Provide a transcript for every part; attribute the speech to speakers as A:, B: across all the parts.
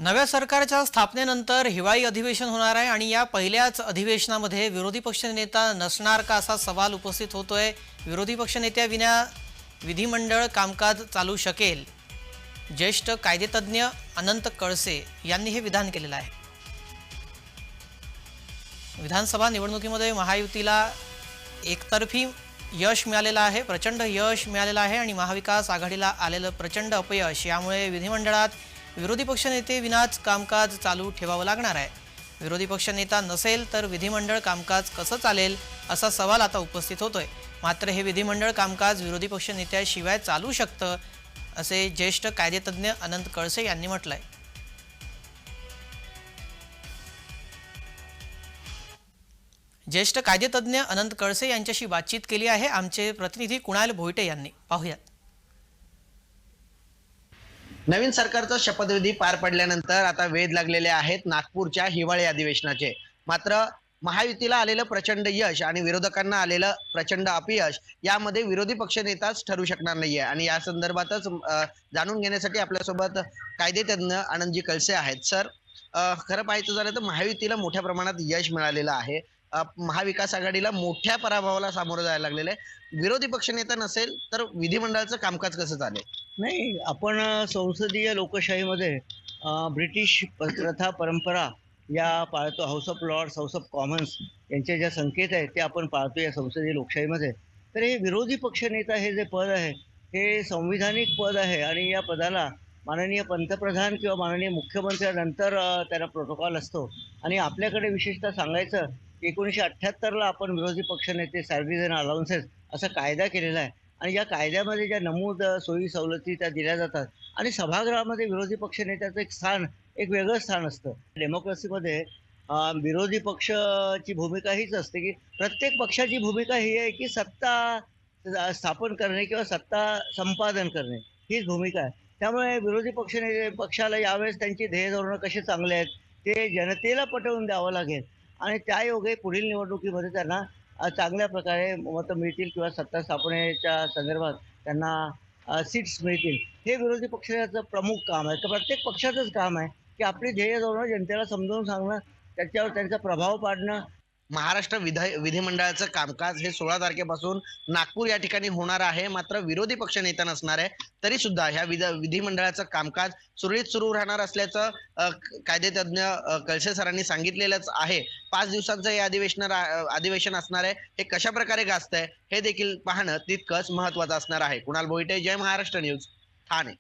A: नव्या सरकारच्या स्थापनेनंतर हिवाळी अधिवेशन होणार आहे आणि या पहिल्याच अधिवेशनामध्ये विरोधी पक्षनेता नसणार का असा सवाल उपस्थित होतोय। विरोधी पक्षनेत्याविना विधिमंडळ कामकाज चालू शकेल? ज्येष्ठ कायदेतज्ञ अनंत कळसे यांनी हे विधान केलेलं आहे। विधानसभा निवडणुकीमध्ये महायुतीला एकतर्फी यश मिळालेलं आहे, प्रचंड यश मिळालेलं आहे आणि महाविकास आघाडीला आलेलं प्रचंड अपयश यामुळे विधिमंडळात विरोधी पक्षनेते विनाच कामकाज चालू ठेवावं लागणार आहे। विरोधी पक्षनेता नसेल तर विधिमंडळ कामकाज कसं चालेल असा सवाल आता उपस्थित होतोय। मात्र हे विधिमंडळ कामकाज विरोधी पक्षनेत्याशिवाय चालू शकतं असे ज्येष्ठ कायदेतज्ञ अनंत कळसे यांनी म्हटलंय। ज्येष्ठ कायदेतज्ञ अनंत कळसे यांच्याशी बातचीत केली आहे आमचे प्रतिनिधी कुणाल भोईटे यांनी। पाहूयात।
B: नवीन सरकारचा शपथविधी पार पडल्यानंतर आता वेध लागलेले आहेत नागपूरच्या हिवाळी अधिवेशनाचे। मात्र महायुतीला आलेलं प्रचंड यश आणि विरोधकांना आलेलं प्रचंड अपयश यामध्ये विरोधी पक्षनेताच ठरू शकणार नाहीये आणि या संदर्भातच जाणून घेण्यासाठी आपल्यासोबत कायदेतज्ञ आनंदजी कळसे आहेत। सर, खरं पाहायचं झालं तर महायुतीला मोठ्या प्रमाणात यश मिळालेलं आहे। महाविकास आघाडीला मोठ्या पराभवाला सामोरं जायला लागलेलं आहे। विरोधी पक्षनेता नसेल तर विधिमंडळाचं कामकाज कसं चालेल?
C: नाही, आपण संसदीय लोकशाहीमध्ये ब्रिटिश प्रथा परंपरा या पाळतो। House of Lords, House of Commons यांचे ज्या संकेत आहेत ते आपण पाळतो या संसदीय लोकशाहीमध्ये। तर हे विरोधी पक्षनेता हे जे पद आहे हे संविधानिक पद आहे आणि या पदाला माननीय पंतप्रधान किंवा माननीय मुख्यमंत्र्यांनंतर त्याला प्रोटोकॉल असतो। आणि आपल्याकडे विशेषतः सांगायचं 1978ला आपण विरोधी पक्षनेते सॅलरीज अँड अलाउन्सेस असा कायदा केलेला आहे आणि या कायद्यामध्ये ज्या नमूद सोयी सवलती त्या दिल्या जातात आणि सभागृहामध्ये विरोधी पक्षनेत्याचं एक स्थान, एक वेगळं स्थान असतं। डेमोक्रेसीमध्ये विरोधी पक्षाची भूमिका हीच असते की प्रत्येक पक्षाची भूमिका ही आहे की सत्ता स्थापन करणे किंवा सत्ता संपादन करणे हीच भूमिका आहे। त्यामुळे विरोधी पक्षाला यावेळेस त्यांची ध्येय धोरणं कशी चांगले आहेत ते जनतेला पटवून द्यावं लागेल आणि त्यायोगे पुढील निवडणुकीमध्ये त्यांना चांगल्या प्रकारे मतं मिळतील किंवा सत्ता स्थापनेच्या संदर्भात त्यांना सीट्स मिळतील। हे विरोधी पक्षाचं प्रमुख काम आहे। तर प्रत्येक पक्षाचंच काम आहे की आपली ध्येय धोरणं जनतेला समजावून सांगणं, त्याच्यावर त्यांचा प्रभाव पाडणं।
B: महाराष्ट्र विधिमंडळाचं कामकाज हे 16 तारखेपासून नागपूर या ठिकाणी होणार आहे। मात्र विरोधी पक्षनेता नसणार आहे तरी सुद्धा ह्या विधिमंडळाचं कामकाज सुरळीत सुरू राहणार असल्याचं कायदेतज्ञ कळसे सरांनी सांगितलेलंच आहे। 5 दिवसांचं हे अधिवेशन असणार आहे। हे कशा प्रकारे गाजतंय हे देखील पाहणं तितकंच महत्त्वाचं असणार आहे। कुणाल भोईटे, जय महाराष्ट्र न्यूज, ठाणे।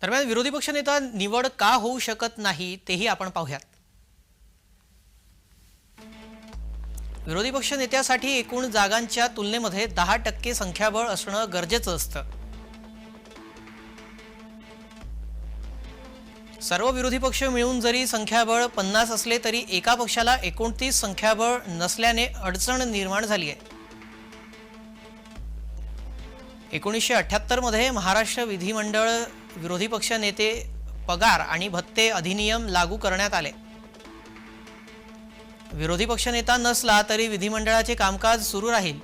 A: दरम्यान विरोधी पक्षनेता निवड का होऊ शकत नाही तेही आपण पाहूयात। विरोधी पक्षनेत्यासाठी एकूण जागांच्या तुलनेमध्ये 10% संख्याबळ असणं गरजेचं असतं। सर्व विरोधी पक्ष मिळून जरी संख्याबळ 50 असले तरी एका पक्षाला 29 संख्याबळ नसल्याने अडचण निर्माण झाली आहे। 1978 मध्ये महाराष्ट्र विधिमंडळ विरोधी पक्ष नेते पगार आणि भत्ते अधिनियम लागू करण्यात आले। विरोधी पक्षनेता नसला तरी विधिमंडळाचे कामकाज सुरू राहील।